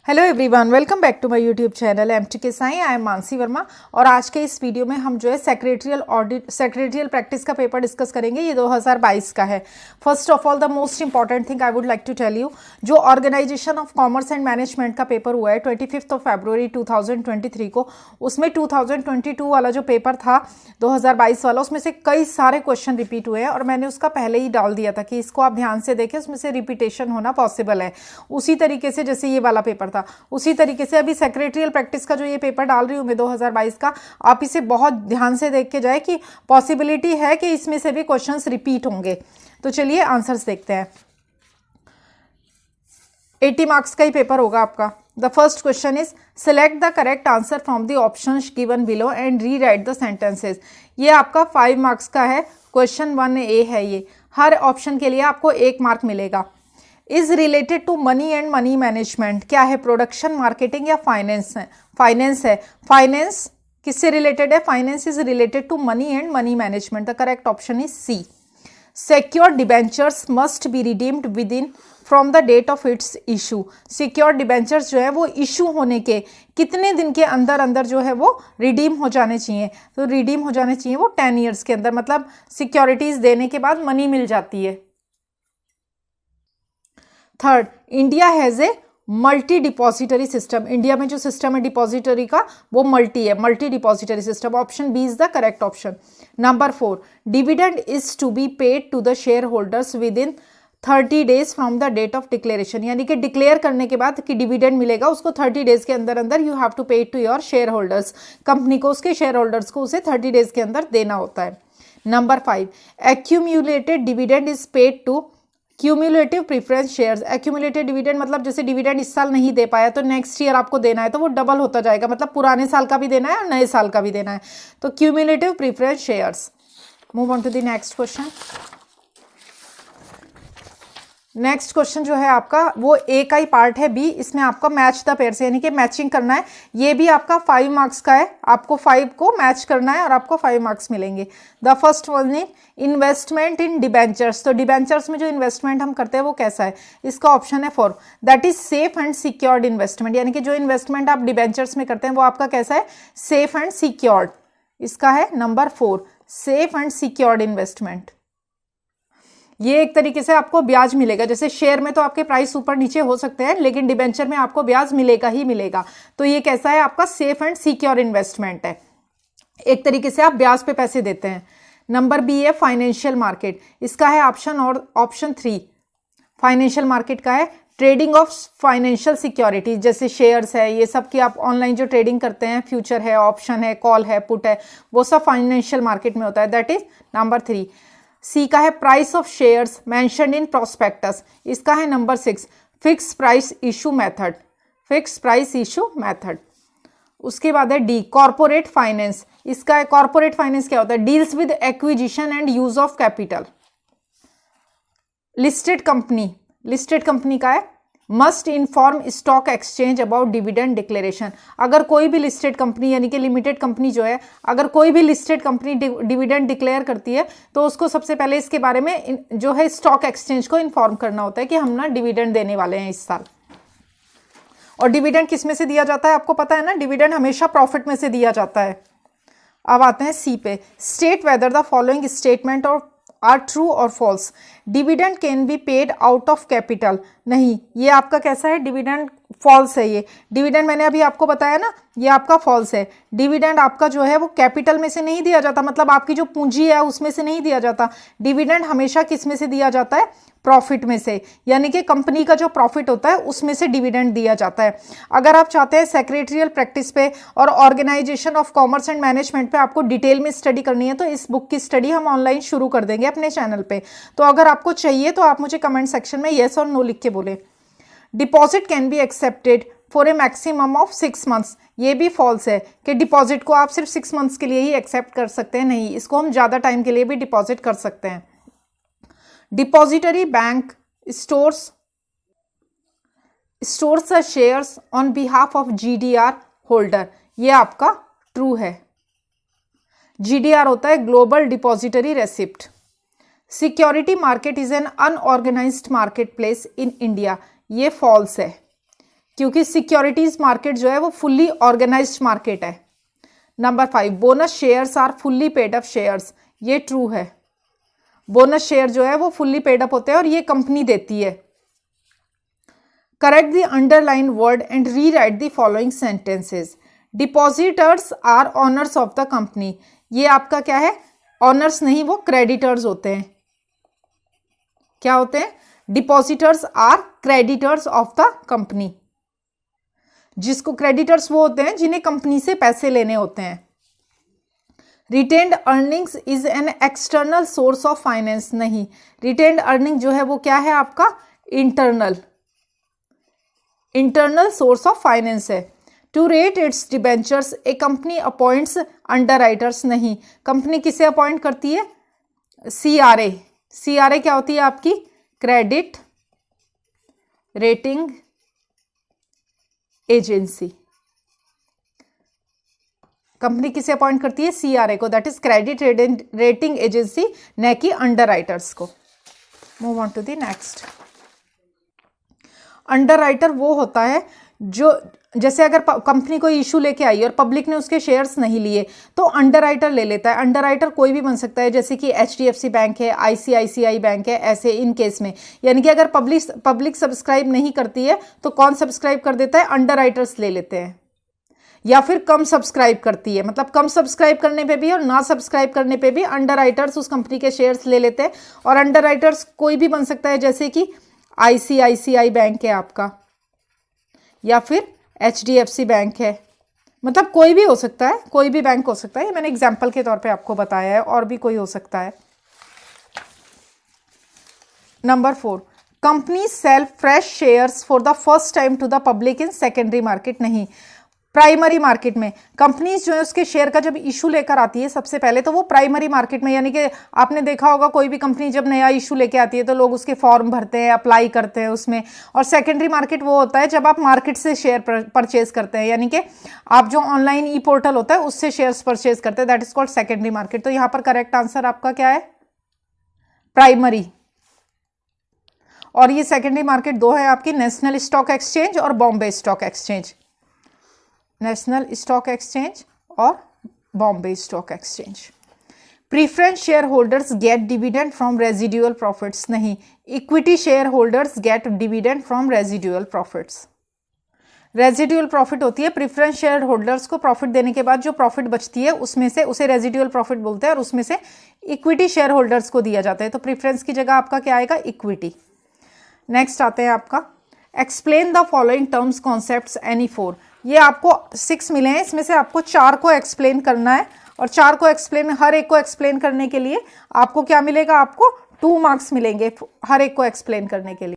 Hello everyone, welcome back to my YouTube channel MTK Sai. I am Mansi Verma और आज के इस वीडियो में हम जो है सेक्रेटरियल प्रैक्टिस का पेपर डिस्कस करेंगे। ये 2022 का है। First of all the most important thing I would like to tell you, जो organisation of commerce and management का पेपर हुआ है 25 फरवरी 2023 को, उसमें 2022 वाला जो पेपर था 2022 वाला, उसमें से कई सारे क्वेश्चन रिपीट हुए हैं और मैंने उसका पहले ही डाल दिया था कि इसको आप ध्यान से देखें, उसमें से रिपीटेशन होना पॉसिबल है। उसी तरीके से जैसे ये वाला पेपर था, उसी तरीके से अभी सेक्रेटरियल प्रैक्टिस का जो ये पेपर डाल रही हूँ मैं 2022 का, आप इसे बहुत ध्यान से देख के जाए कि पॉसिबिलिटी है कि इसमें से भी क्वेश्चंस रिपीट होंगे। तो चलिए आंसर्स देखते हैं। 80 मार्क्स का ही पेपर होगा आपका। The first question is select the correct answer from the options given below and re right the sentences. ये आपका 5 मार्क्स का है। क्वेश्चन 1A है ये। हर ऑप्शन के लिए आपको 1 मार्क मिलेगा। Is related to money and money management. क्या है? प्रोडक्शन, मार्केटिंग या फाइनेंस है? फाइनेंस है। फाइनेंस किससे रिलेटेड है? Finance is related to money and money management. The correct option is C. Secure debentures must be redeemed within from the date of its issue. Secure debentures जो है वो issue होने के कितने दिन के अंदर अंदर जो है वो रिडीम हो जाने चाहिए? तो रिडीम हो जाने चाहिए वो 10 ईयर्स के अंदर, मतलब सिक्योरिटीज देने के बाद मनी मिल जाती है। Third, India has a multi depository system. India में जो सिस्टम है डिपॉजिटरी का वो मल्टी है, multi depository system. Option B is the correct option. Number 4, dividend is to be paid to the share holders within 30 days from the date of declaration. यानी कि declare करने के बाद कि डिविडेंड मिलेगा उसको 30 डेज के अंदर अंदर you have to pay to your share holders. Company को, उसके शेयर होल्डर्स को उसे 30 डेज के अंदर देना होता है। Number 5, accumulated dividend is paid to cumulative preference shares. Accumulated dividend मतलब जैसे डिविडेंड इस साल नहीं दे पाया तो नेक्स्ट ईयर आपको देना है, तो वो डबल होता जाएगा, मतलब पुराने साल का भी देना है और नए साल का भी देना है। तो cumulative preference shares. Move on to the next question. Next question जो है आपका वो ए का ही पार्ट है। बी, इसमें आपका मैच द पेयर से यानी कि मैचिंग करना है। ये भी आपका 5 मार्क्स का है। आपको 5 को मैच करना है और आपको 5 मार्क्स मिलेंगे। The first one is investment in debentures. तो डिबेंचर्स में जो इन्वेस्टमेंट हम करते हैं वो कैसा है? इसका ऑप्शन है 4, that is safe and secured investment. यानी कि जो इन्वेस्टमेंट आप डिबेंचर्स में करते हैं वो आपका कैसा है? Safe and secured. इसका है number 4, safe and secured investment. ये एक तरीके से आपको ब्याज मिलेगा। जैसे शेयर में तो आपके प्राइस ऊपर नीचे हो सकते हैं, लेकिन डिबेंचर में आपको ब्याज मिलेगा ही मिलेगा। तो ये कैसा है? आपका सेफ एंड सिक्योर इन्वेस्टमेंट है। एक तरीके से आप ब्याज पे पैसे देते हैं। नंबर बी है फाइनेंशियल मार्केट। इसका है ऑप्शन 3। फाइनेंशियल मार्केट का है ट्रेडिंग ऑफ फाइनेंशियल सिक्योरिटीज, जैसे शेयर्स है, ये सब की आप ऑनलाइन जो ट्रेडिंग करते हैं, फ्यूचर है, ऑप्शन है, कॉल है, पुट है, वो सब फाइनेंशियल मार्केट में होता है। That is number 3। सी का है price of shares mentioned in prospectus. इसका है number 6, fix price issue method. Fix price issue method. उसके बाद है डी, कॉर्पोरेट फाइनेंस। इसका है कॉर्पोरेट फाइनेंस क्या होता है? Deals with acquisition and use of capital. Listed company का है must inform stock exchange about dividend declaration. अगर कोई भी लिस्टेड कंपनी यानी कि लिमिटेड कंपनी जो है, अगर कोई भी लिस्टेड कंपनी डिविडेंड डिक्लेयर करती है तो उसको सबसे पहले इसके बारे में जो है स्टॉक एक्सचेंज को इन्फॉर्म करना होता है कि हम ना डिविडेंड देने वाले हैं इस साल। और डिविडेंड किस में से दिया जाता है? आपको पता है ना, डिविडेंड हमेशा प्रॉफिट में से दिया जाता है। अब आते हैं सी पे। State whether the following statement or are true or false. Dividend can be paid out of capital. नहीं, ये आपका कैसा है? डिविडेंड फॉल्स है। ये डिविडेंड मैंने अभी आपको बताया ना, ये आपका फॉल्स है। डिविडेंड आपका जो है वो कैपिटल में से नहीं दिया जाता, मतलब आपकी जो पूंजी है उसमें से नहीं दिया जाता। डिविडेंड हमेशा किस में से दिया जाता है? प्रॉफिट में से, यानी कि कंपनी का जो प्रॉफिट होता है उसमें से डिविडेंड दिया जाता है। अगर आप चाहते हैं सेक्रेटरियल प्रैक्टिस पे और organisation of commerce and management पे आपको डिटेल में स्टडी करनी है तो इस बुक की स्टडी हम ऑनलाइन शुरू कर देंगे अपने चैनल पे। तो अगर आपको चाहिए तो आप मुझे कमेंट सेक्शन में येस और नो लिख के बोले। Deposit can be accepted for a maximum of 6 months. ये भी फॉल्स है कि डिपॉजिट को आप सिर्फ 6 मंथ्स के लिए ही एक्सेप्ट कर सकते हैं। नहीं, इसको हम ज़्यादा टाइम के लिए भी डिपॉजिट कर सकते हैं। Depository bank stores the shares on behalf of GDR holder. ये आपका ट्रू है। GDR होता है global depository receipt. Security market is an unorganised market place in India. ये फॉल्स है। क्योंकि सिक्योरिटीज मार्केट जो है वो फुल्ली ऑर्गेनाइज्ड मार्केट है। Number 5, bonus shares are fully paid up shares, ये ट्रू है। बोनस शेयर जो है वो फुल्ली पेड अप होते हैं और ये कंपनी देती है। Correct the underline word and rewrite the following sentences. Depositors are owners of the company, ये आपका क्या है, ऑनर्स नहीं, वो क्रेडिटर्स होते हैं। क्या होते हैं? Depositors are creditors of the company. जिसको क्रेडिटर्स वो होते हैं जिन्हें कंपनी से पैसे लेने होते हैं। Retained earnings is an external source of finance, नहीं, रिटेन्ड अर्निंग जो है वो क्या है आपका, इंटरनल सोर्स ऑफ फाइनेंस है। To rate its debentures a company appoints underwriters, नहीं, कंपनी किसे अपॉइंट करती है, CRA। CRA क्या होती है आपकी, क्रेडिट रेटिंग एजेंसी। कंपनी किसे अपॉइंट करती है, CRA को, that is credit rating agency, न कि अंडरराइटर्स को। Move on to the next. Underwriter वो होता है जो, जैसे अगर कंपनी कोई इशू लेके आई और पब्लिक ने उसके शेयर्स नहीं लिए तो अंडरराइटर ले लेता है। अंडरराइटर कोई भी बन सकता है, जैसे कि HDFC बैंक है, ICICI बैंक है, ऐसे इन केस में। यानी कि अगर पब्लिक सब्सक्राइब नहीं करती है तो कौन सब्सक्राइब कर देता है, अंडरराइटर्स ले लेते हैं। या फिर कम सब्सक्राइब करती है, मतलब कम सब्सक्राइब करने पे भी और ना सब्सक्राइब करने पे भी अंडरराइटर्स उस कंपनी के शेयर्स ले लेते हैं। और अंडरराइटर्स कोई भी बन सकता है, जैसे कि ICICI बैंक है आपका, या फिर HDFC बैंक है, मतलब कोई भी हो सकता है, कोई भी बैंक हो सकता है। ये मैंने एग्जाम्पल के तौर पे आपको बताया है, और भी कोई हो सकता है। Number 4, company sell fresh shares for the first time to the public in secondary market, नहीं, प्राइमरी मार्केट में कंपनीज जो है उसके शेयर का जब इशू लेकर आती है सबसे पहले, तो वो प्राइमरी मार्केट में, यानी कि आपने देखा होगा कोई भी कंपनी जब नया इशू लेके आती है तो लोग उसके फॉर्म भरते हैं, अप्लाई करते हैं उसमें। और सेकेंडरी मार्केट वो होता है जब आप मार्केट से शेयर परचेज करते हैं, यानी कि आप जो ऑनलाइन ई पोर्टल होता है उससे शेयर्स परचेज करते हैं, that is called secondary market. तो यहाँ पर करेक्ट आंसर आपका क्या है, प्राइमरी। और ये सेकेंडरी मार्केट दो है आपकी, नेशनल स्टॉक एक्सचेंज और Bombay stock exchange. National stock exchange और Bombay stock exchange. Preference share holders get dividend from residual profits, नहीं, equity share holders get dividend from residual profits. Residual profit होती है प्रीफरेंस शेयर होल्डर्स को profit देने के बाद जो प्रॉफिट बचती है उसमें से, उसे रेजिडुअल प्रॉफिट बोलते हैं, और उसमें से इक्विटी शेयर होल्डर्स को दिया जाता है। तो प्रीफरेंस की जगह आपका क्या आएगा, इक्विटी। नेक्स्ट आते हैं आपका, explain the following terms concepts any 4। ये आपको 6 मिले हैं, इसमें से आपको 4 को एक्सप्लेन करना है, और 4 को एक्सप्लेन, हर एक को एक्सप्लेन करने के लिए आपको क्या मिलेगा, आपको 2 मार्क्स मिलेंगे हर एक को एक्सप्लेन करने के लिए।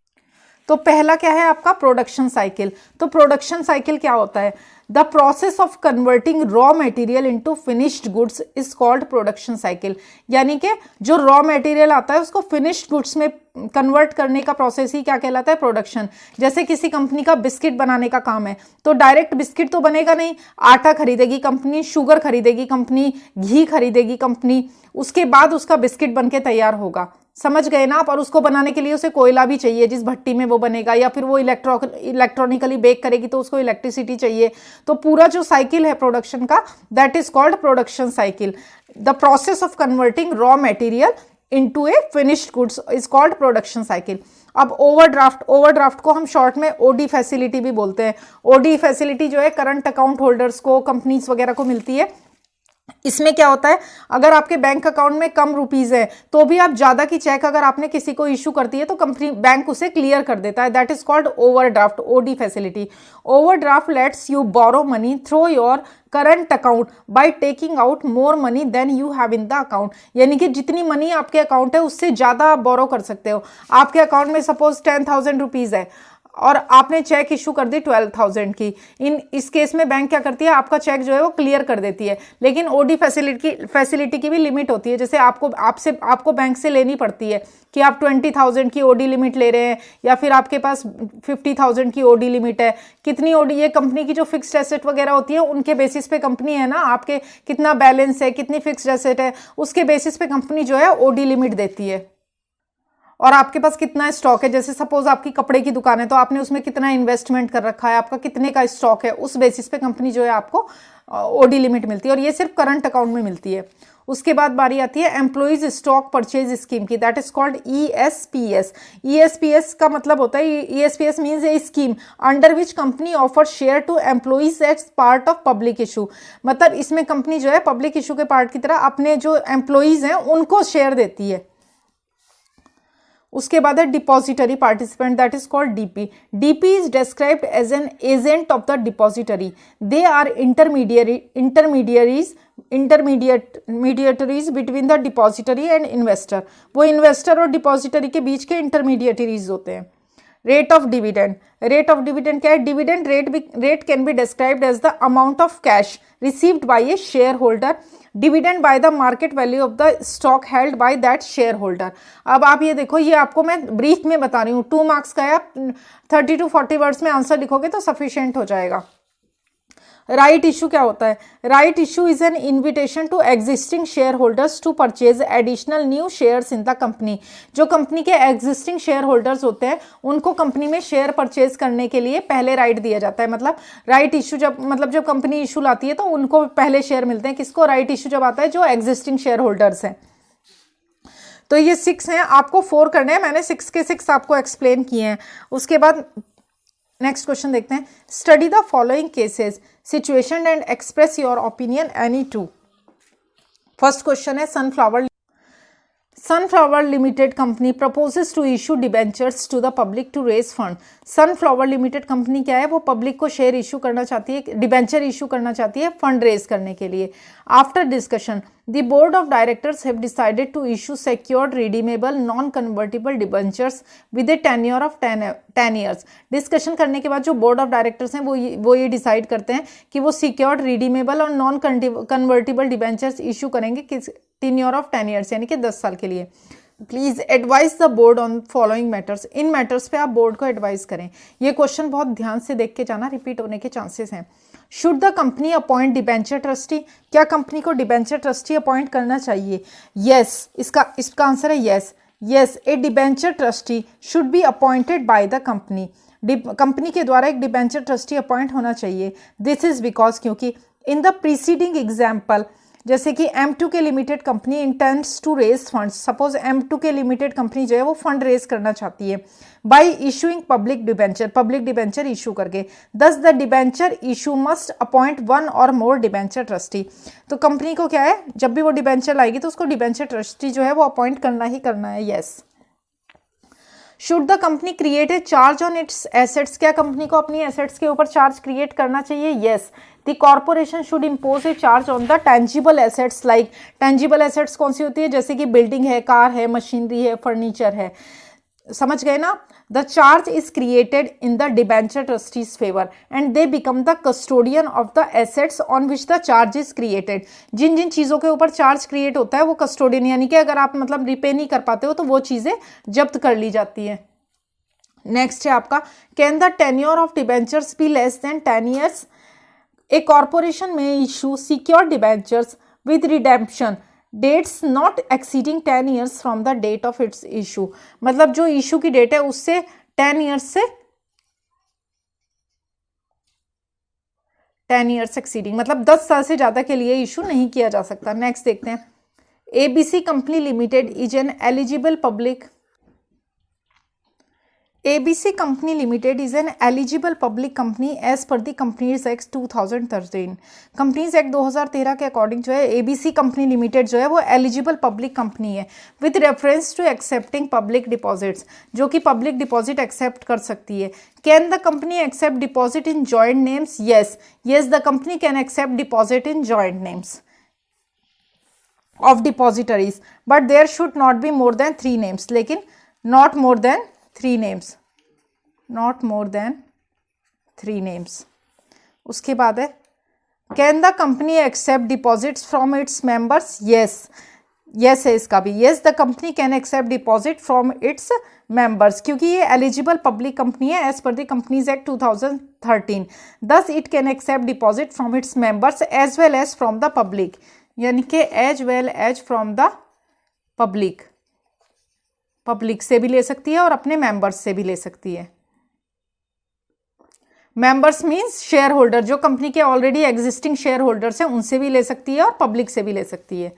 तो पहला क्या है आपका, प्रोडक्शन साइकिल। तो प्रोडक्शन साइकिल क्या होता है, the process of converting raw material into finished goods is called production cycle. यानी कि जो रॉ मटेरियल आता है उसको फिनिश्ड गुड्स में कन्वर्ट करने का प्रोसेस ही क्या कहलाता है, प्रोडक्शन। जैसे किसी कंपनी का बिस्किट बनाने का काम है, तो डायरेक्ट बिस्किट तो बनेगा नहीं, आटा खरीदेगी कंपनी, शुगर खरीदेगी कंपनी, घी खरीदेगी कंपनी, उसके बाद उसका बिस्किट बनके तैयार होगा। समझ गए ना आप। और उसको बनाने के लिए उसे कोयला भी चाहिए जिस भट्टी में वो बनेगा, या फिर वो इलेक्ट्रॉनिकली बेक करेगी तो उसको इलेक्ट्रिसिटी चाहिए। तो पूरा जो साइकिल है प्रोडक्शन का, that is called production cycle. The process of converting raw material into A finished goods is called production cycle. अब ओवरड्राफ्ट को हम शॉर्ट में ओडी फैसिलिटी भी बोलते हैं। ओडी फैसिलिटी जो है करंट अकाउंट होल्डर्स को, कंपनीज वगैरह को मिलती है। इसमें क्या होता है, अगर आपके बैंक अकाउंट में कम रुपीज है तो भी आप ज्यादा की चेक अगर आपने किसी को इशू करती है तो कंपनी बैंक उसे क्लियर कर देता है, that is called overdraft, OD facility. Overdraft lets you borrow money through your current account by taking out more money than you have in the account. यानी कि जितनी मनी आपके अकाउंट है उससे ज्यादा आप बोरो कर सकते हो। आपके अकाउंट में सपोज 10,000 रुपीज है और आपने चेक इशू कर दी 12,000 की। इस केस में बैंक क्या करती है, आपका चेक जो है वो क्लियर कर देती है। लेकिन ओडी फैसिलिटी की भी लिमिट होती है। जैसे आपको बैंक से लेनी पड़ती है कि आप 20,000 की ओडी लिमिट ले रहे हैं, या फिर आपके पास 50,000 की ओडी लिमिट है। कितनी ओडी, ये कंपनी की जो फिक्स्ड एसेट वगैरह होती है उनके बेसिस पे कंपनी है ना, आपके कितना बैलेंस है, कितनी फिक्स्ड एसेट है, उसके बेसिस पे कंपनी जो है ओडी लिमिट देती है। और आपके पास कितना स्टॉक है, जैसे सपोज आपकी कपड़े की दुकान है तो आपने उसमें कितना इन्वेस्टमेंट कर रखा है, आपका कितने का स्टॉक है, उस बेसिस पे कंपनी जो है आपको ओडी लिमिट मिलती है, और ये सिर्फ करंट अकाउंट में मिलती है। उसके बाद बारी आती है एम्प्लॉइज स्टॉक परचेज स्कीम की, that is called ESPS. ESPS का मतलब होता है, ESPS means a scheme under which company offer share to employees as part of public issue. मतलब इसमें कंपनी जो है पब्लिक इशू के पार्ट की तरह अपने जो एम्प्लॉइज हैं उनको शेयर देती है। उसके बाद है depository participant, that is called DP. DP is described as an agent of the depository. They are intermediaries between the depository and investor. वो इन्वेस्टर और डिपॉजिटरी के बीच के इंटरमीडिएटरीज होते हैं। Rate of dividend, rate of dividend क्या है? Dividend rate can be described as the amount of cash received by a share holder dividend by the market value of the stock held by that share holder. अब आप ये देखो, ये आपको मैं brief में बता रही हूँ, 2 मार्क्स का है, आप 30 to 40 वर्ड्स में आंसर लिखोगे तो सफिशिएंट हो जाएगा। राइट इशू क्या होता है? Right issue is an invitation to existing share holders to purchase additional new shares in the company. जो कंपनी के एग्जिस्टिंग शेयर होल्डर्स होते हैं उनको कंपनी में शेयर परचेज करने के लिए पहले राइट दिया जाता है। मतलब राइट इशू जब कंपनी इशू लाती है तो उनको पहले शेयर मिलते हैं। किसको? राइट इशू जब आता है जो एग्जिस्टिंग शेयर होल्डर्स हैं। तो ये 6 हैं, आपको 4 करने हैं, मैंने 6 के 6 आपको एक्सप्लेन किए हैं। उसके बाद नेक्स्ट क्वेश्चन देखते हैं। Study the following cases situation and express your opinion any two. First question है sunflower limited company proposes to issue debentures to the public to raise fund. Sunflower limited company क्या है? वो public को share issue करना चाहती है, debenture issue करना चाहती है फंड रेज करने के लिए। After discussion the board of directors have decided to issue secured redeemable non convertible debentures with a tenure of 10 years. Discussion करने के बाद जो बोर्ड ऑफ डायरेक्टर्स हैं वो ये डिसाइड करते हैं कि वो सिक्योर्ड रिडीमेबल और नॉन कन्वर्टिबल डिबेंचर्स इशू करेंगे किस टेन्योर ऑफ 10 ईयर्स यानी कि 10 साल के लिए। Please advise the board on following matters. In matters पे आप बोर्ड को एडवाइस करें। ये क्वेश्चन बहुत ध्यान से देख के जाना, रिपीट होने के चांसेस हैं। Should the company appoint debenture trustee. क्या कंपनी को डिबेंचर ट्रस्टी अपॉइंट करना चाहिए? यस, इसका आंसर है yes. A debenture trustee should be appointed by the company. Company के द्वारा एक डिबेंचर ट्रस्टी अपॉइंट होना चाहिए। दिस इज बिकॉज क्योंकि इन द प्रीसीडिंग एग्जाम्पल, जैसे कि M2K limited company intends to raise funds. Suppose M2K limited company जो है वो फंड रेज करना चाहती है by issuing public debenture issue करके। Thus the debenture issue must appoint 1 or more debenture trustee. तो कंपनी को क्या है, जब भी वो डिबेंचर लाएगी तो उसको डिबेंचर ट्रस्टी जो है वो अपॉइंट करना ही करना है। Yes. Should the company create a charge on its assets. क्या कंपनी को अपनी एसेट्स के ऊपर चार्ज क्रिएट करना चाहिए? Yes. The corporation should impose A charge on the tangible assets. Like tangible assets कौन सी होती है? जैसे कि बिल्डिंग है, कार है, मशीनरी है, फर्नीचर है। समझ गए ना? The charge is created in the debenture trustees favour and they become the custodian of the assets on which the charge is created. जिन जिन चीज़ों के ऊपर चार्ज क्रिएट होता है वो कस्टोडियन, यानी कि अगर आप मतलब रिपे नहीं कर पाते हो तो वो चीज़ें जब्त कर ली जाती हैं। नेक्स्ट है आपका, can the tenure of debentures be less than 10 years. A corporation में issue secure debentures with redemption dates not exceeding 10 years from the date of its issue. मतलब जो इशू की डेट है उससे 10 ईयर्स एक्सीडिंग, मतलब 10 साल से ज्यादा के लिए इशू नहीं किया जा सकता। नेक्स्ट देखते हैं। ABC company limited is an eligible public. ABC Company Limited is an eligible public company as per the Companies Act 2013। Companies Act 2013 के अकॉर्डिंग जो है ABC Company Limited जो है वो एलिजिबल पब्लिक कंपनी है with reference to accepting public deposits, जो कि public deposit accept कर सकती है। Can the company accept deposit in joint names? Yes the company can accept deposit in joint names of depositories but there should not be more than 3 names. लेकिन not more than 3 names, not more than 3 names. उसके बाद है, can the company accept deposits from its members? Yes है इसका भी। Yes the company can accept deposit from its members, क्योंकि ये eligible public company है as per the companies act 2013। Thus it can accept deposit from its members as well as from the public, यानी कि as well as from the public public से भी ले सकती है और अपने मेंबर्स से भी ले सकती है। मेंबर्स मीन्स शेयर होल्डर, जो कंपनी के ऑलरेडी एग्जिस्टिंग शेयर होल्डर्स हैं उनसे भी ले सकती है और पब्लिक से भी ले सकती है।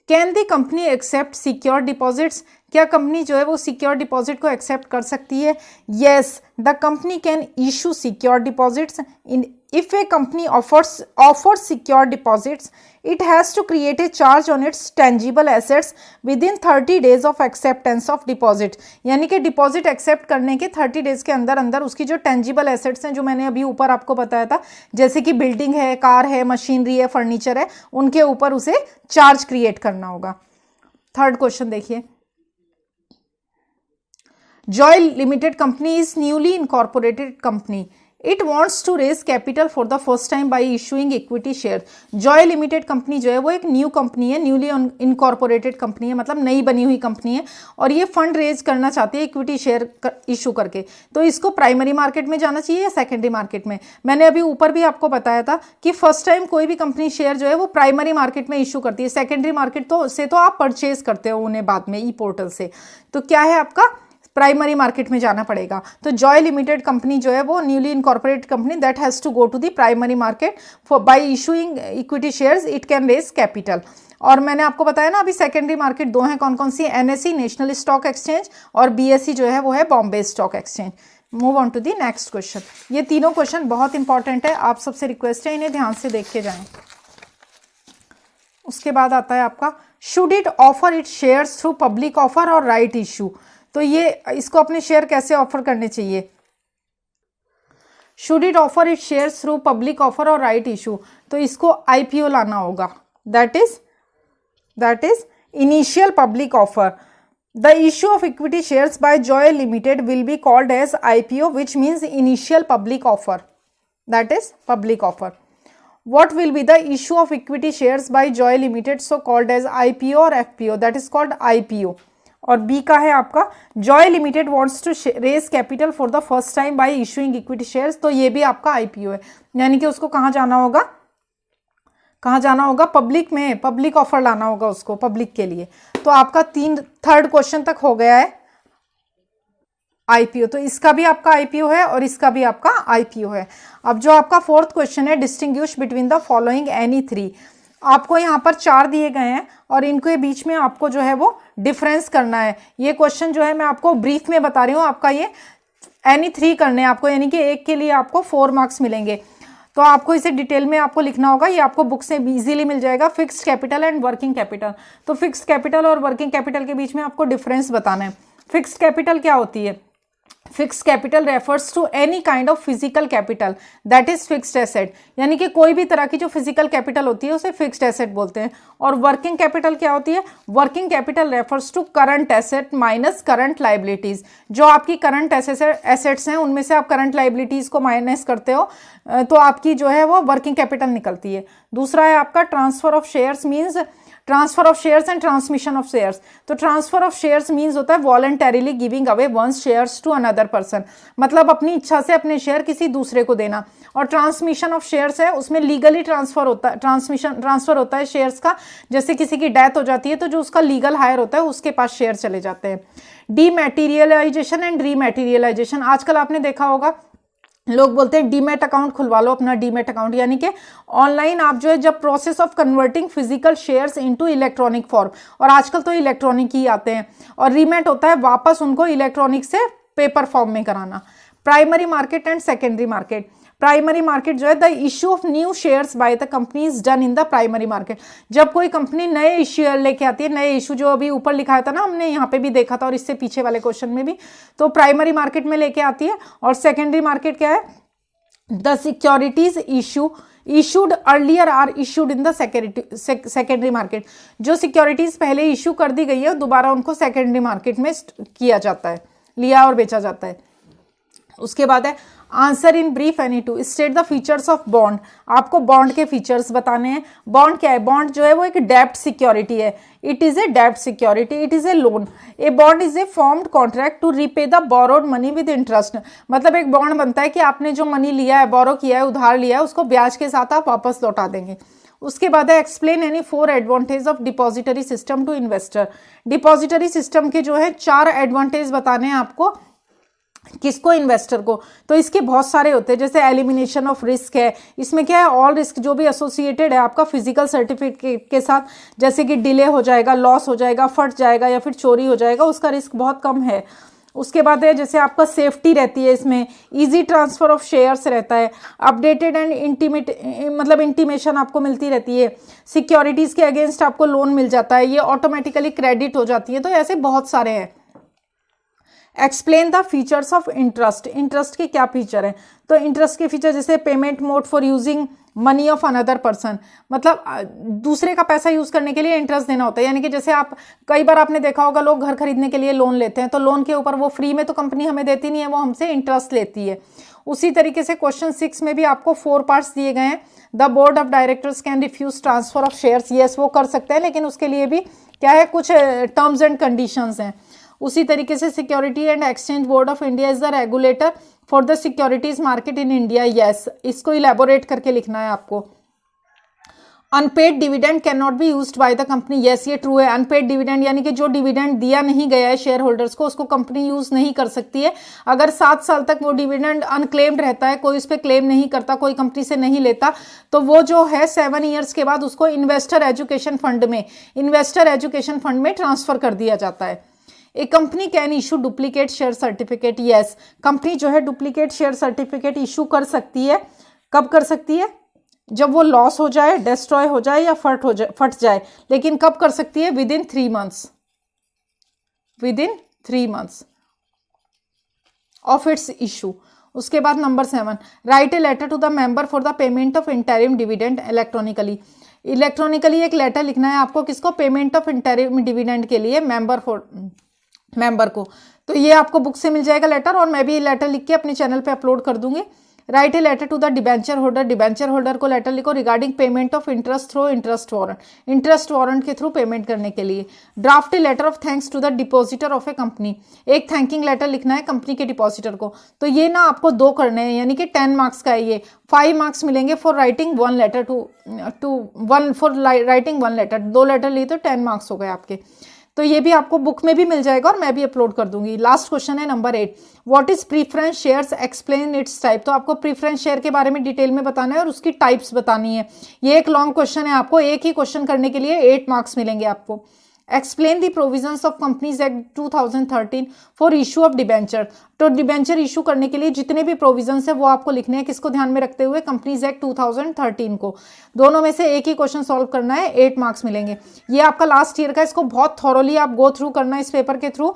Can the company accept secure deposits, क्या कंपनी जो है वो सिक्योर डिपॉजिट को एक्सेप्ट कर सकती है? Yes, the company can issue secure deposits in if a company offers secure deposits, it has to create a charge on its tangible assets within 30 days of acceptance of deposit। यानी कि deposit accept करने के 30 days के अंदर अंदर उसकी जो tangible assets हैं, जो मैंने अभी ऊपर आपको बताया था, जैसे कि बिल्डिंग है, कार है, मशीनरी है, फर्नीचर है, उनके ऊपर उसे चार्ज क्रिएट करना होगा। थर्ड क्वेश्चन देखिए, Joy limited company is newly incorporated company, it wants to raise capital for the first time by issuing equity share. Joy limited company जो है वो एक न्यू कंपनी है, न्यूली इनकॉर्पोरेटेड कंपनी है, मतलब नई बनी हुई कंपनी है, और ये फंड रेज करना चाहती है इक्विटी शेयर इशू करके। तो इसको प्राइमरी मार्केट में जाना चाहिए या सेकेंडरी मार्केट में? मैंने अभी ऊपर भी आपको बताया था कि फर्स्ट टाइम कोई भी कंपनी शेयर जो है वो प्राइमरी मार्केट में इशू करती है, सेकेंडरी मार्केट तो आप परचेज करते हो उन्हें बाद में ई पोर्टल से। तो क्या है आपका, प्राइमरी मार्केट में जाना पड़ेगा। तो जॉय लिमिटेड कंपनी जो है वो newly incorporated company that has to go to the primary market for by issuing equity shares it can raise capital. और मैंने आपको बताया ना अभी सेकेंडरी मार्केट दो हैं, कौन कौन सी? एनएसई नेशनल स्टॉक एक्सचेंज और बीएसई जो है वो है Bombay stock exchange. Move on to the next question. ये तीनों क्वेश्चन बहुत इंपॉर्टेंट है, आप सबसे रिक्वेस्ट है इन्हें ध्यान से देख के जाएं। उसके बाद आता है आपका, should it offer it shares through public offer और राइट इशू। तो ये इसको अपने शेयर कैसे ऑफर करने चाहिए? Should it offer it shares through public offer और राइट इशू, तो इसको आईपीओ लाना होगा, that is initial public offer. The issue of equity shares by Joy limited will be called as IPO which means initial public offer, that is public offer. What will be the issue of equity shares by Joy Limited so called as IPO or FPO, that is called IPO। और B का है आपका, Joy limited wants to raise capital for the first time by issuing equity shares, तो ये भी आपका IPO है। यानी कि उसको कहाँ जाना होगा? पब्लिक में, पब्लिक ऑफर लाना होगा उसको पब्लिक के लिए। तो आपका थर्ड क्वेश्चन तक हो गया है आईपीओ, तो इसका भी आपका आईपीओ है और इसका भी आपका आईपीओ है। अब जो आपका फोर्थ क्वेश्चन है, distinguish between the following any three. आपको यहाँ पर 4 दिए गए हैं और इनके बीच में आपको जो है वो डिफरेंस करना है। ये क्वेश्चन जो है मैं आपको ब्रीफ में बता रही हूँ, आपका ये एनी 3 करने हैं आपको, यानी कि एक के लिए आपको 4 मार्क्स मिलेंगे। तो आपको इसे डिटेल में आपको लिखना होगा, ये आपको बुक से इजीली मिल जाएगा। Fixed capital and working capital, तो फिक्स्ड कैपिटल और वर्किंग कैपिटल के बीच में आपको डिफरेंस बताना है। फिक्स्ड कैपिटल क्या होती है? Fixed capital refers to any kind of physical capital that is fixed asset, यानी कि कोई भी तरह की जो फिजिकल कैपिटल होती है उसे फिक्स्ड एसेट बोलते हैं। और वर्किंग कैपिटल क्या होती है? Working capital refers to current asset minus current liabilities. जो आपकी करंट एसेट्स हैं उनमें से आप करंट लाइबिलिटीज को माइनस करते हो तो आपकी जो है वो वर्किंग कैपिटल निकलती है। दूसरा है आपका transfer of shares, means transfer of shares and transmission of shares. तो ट्रांसफर ऑफ शेयर्स मींस होता है voluntarily giving away one's shares to another person, मतलब अपनी इच्छा से अपने शेयर किसी दूसरे को देना। और ट्रांसमिशन ऑफ शेयर्स है, उसमें लीगली ट्रांसफर होता है, ट्रांसफर होता है शेयर्स का। जैसे किसी की डेथ हो जाती है तो जो उसका लीगल हायर होता है उसके पास शेयर चले जाते हैं। डीमैटेरियलाइजेशन एंड रीमैटेरियलाइजेशन, आजकल आपने देखा होगा लोग बोलते हैं डीमैट अकाउंट खुलवा लो अपना, डीमैट अकाउंट यानी कि ऑनलाइन आप जो है जब process of converting physical shares into electronic form, और आजकल तो इलेक्ट्रॉनिक ही आते हैं। और रीमैट होता है वापस उनको इलेक्ट्रॉनिक से पेपर फॉर्म में कराना। Primary market and secondary market, primary market जो है the issue of new shares bye the company is done in the primary market. जब कोई कंपनी नए इश्यू लेके आती है, नए इश्यू जो अभी ऊपर लिखा था ना, हमने यहाँ पे भी देखा था और इससे पीछे वाले क्वेश्चन में भी, तो प्राइमरी मार्केट में लेके आती है। और सेकेंडरी मार्केट क्या है? The securities issued earlier are issued in the secondary market. जो सिक्योरिटीज पहले इशू कर दी गई है दोबारा उनको सेकेंडरी मार्केट में किया जाता है, लिया और बेचा जाता है। उसके बाद है answer in brief any two, state the features of bond. आपको बॉन्ड के फीचर्स बताने हैं। बॉन्ड क्या है? बॉन्ड जो है वो एक डेब्ट सिक्योरिटी है। इट इज ए डेब्ट security, it is a loan. A bond is a formed contract to repay the borrowed money with interest. मतलब एक बॉन्ड बनता है कि आपने जो मनी लिया है, बोरो किया है, उधार लिया है, उसको ब्याज के साथ आप वापस लौटा देंगे। उसके बाद है explain any 4 advantage of depository system to investor. Depository system के जो है 4 एडवांटेज बताने हैं आपको, किसको, इन्वेस्टर को। तो इसके बहुत सारे होते हैं, जैसे एलिमिनेशन ऑफ रिस्क है, इसमें क्या है, ऑल रिस्क जो भी एसोसिएटेड है आपका फिजिकल सर्टिफिकेट के साथ, जैसे कि डिले हो जाएगा, लॉस हो जाएगा, फट जाएगा या फिर चोरी हो जाएगा, उसका रिस्क बहुत कम है। उसके बाद है जैसे आपका सेफ्टी रहती है, इसमें इजी ट्रांसफर ऑफ शेयर्स रहता है, अपडेटेड एंड इंटीमेशन आपको मिलती रहती है, सिक्योरिटीज़ के अगेंस्ट आपको लोन मिल जाता है, ये ऑटोमेटिकली क्रेडिट हो जाती है। तो ऐसे बहुत सारे हैं। Explain the features of interest. Interest के क्या फीचर हैं? तो इंटरेस्ट के फीचर जैसे payment mode for using money of another person, मतलब दूसरे का पैसा यूज करने के लिए इंटरेस्ट देना होता है। यानी कि जैसे आप कई बार आपने देखा होगा लोग घर खरीदने के लिए लोन लेते हैं, तो लोन के ऊपर वो फ्री में तो कंपनी हमें देती नहीं है, वो हमसे इंटरेस्ट लेती है। उसी तरीके से क्वेश्चन 6 में भी आपको 4 पार्ट्स दिए गए हैं। The board of directors can refuse transfer of shares. Yes, वो कर सकते हैं, लेकिन उसके लिए भी क्या है, कुछ टर्म्स एंड कंडीशंस हैं। उसी तरीके से security and exchange board of India is the regulator for the securities market in India. Yes, इसको इलेबोरेट करके लिखना है आपको। Unpaid dividend can not be used by the company. Yes, ये ट्रू है। अनपेड डिविडेंड यानी कि जो डिविडेंड दिया नहीं गया है शेयर होल्डर्स को, उसको कंपनी यूज नहीं कर सकती है। अगर 7 साल तक वो डिविडेंड अनक्लेम्ड रहता है, कोई उस पर क्लेम नहीं करता, कोई कंपनी से नहीं लेता, तो वो जो है 7 ईयर्स के बाद उसको इन्वेस्टर एजुकेशन फंड में ट्रांसफर कर दिया जाता है। A company can issue duplicate share certificate. Yes, company जो है डुप्लीकेट शेयर सर्टिफिकेट इशू कर सकती है। कब कर सकती है? जब वो लॉस हो जाए, डिस्ट्रॉय हो जाए या फट जाए। लेकिन कब कर सकती है? Within 3 months of its issue. उसके बाद number 7, write a letter to the member for the payment of interim dividend electronically. Electronically एक लेटर लिखना है आपको, किसको? पेमेंट ऑफ इंटरिम डिविडेंड के लिए मेंबर को। तो ये आपको बुक से मिल जाएगा लेटर, और मैं भी लेटर लिख के अपने चैनल पे अपलोड कर दूंगी। Write a letter to the debenture holder. Debenture holder को लेटर लिखो regarding payment of interest through interest warrant के थ्रू पेमेंट करने के लिए। Draft a letter of thanks to the depositor of a company. एक thanking letter लिखना है company के डिपॉजिटर को। तो ये ना आपको 2 करने हैं, यानी कि 10 मार्क्स का है ये। 5 मार्क्स मिलेंगे for writing 1 letter for writing 1 letter. 2 letter लिए तो 10 मार्क्स हो गए आपके। तो ये भी आपको बुक में भी मिल जाएगा और मैं भी अपलोड कर दूंगी। लास्ट क्वेश्चन है number 8, what is preference shares, explain it's type. तो आपको प्रीफरेंस शेयर के बारे में डिटेल में बताना है और उसकी टाइप्स बतानी है। ये एक लॉन्ग क्वेश्चन है, आपको एक ही क्वेश्चन करने के लिए 8 मार्क्स मिलेंगे आपको। Explain the provisions of companies act 2013 for issue of debenture. तो डिबेंचर इशू करने के लिए जितने भी प्रोविजंस है वो आपको लिखने हैं, किसको ध्यान में रखते हुए? कंपनीज एक्ट 2013 को। दोनों में से एक ही क्वेश्चन सॉल्व करना है, 8 मार्क्स मिलेंगे। ये आपका लास्ट ईयर का, इसको बहुत थॉरोली आप गो थ्रू करना है इस पेपर के थ्रू।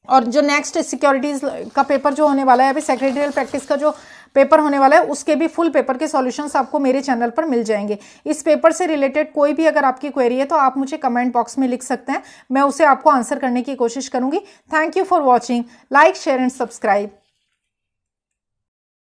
और जो नेक्स्ट सिक्योरिटीज का पेपर जो होने वाला है, अभी सेक्रेटरियल प्रैक्टिस का जो पेपर होने वाला है, उसके भी फुल पेपर के सॉल्यूशंस आपको मेरे चैनल पर मिल जाएंगे। इस पेपर से रिलेटेड कोई भी अगर आपकी क्वेरी है तो आप मुझे कमेंट बॉक्स में लिख सकते हैं, मैं उसे आपको आंसर करने की कोशिश करूंगी। Thank you for watching. Like, share and subscribe.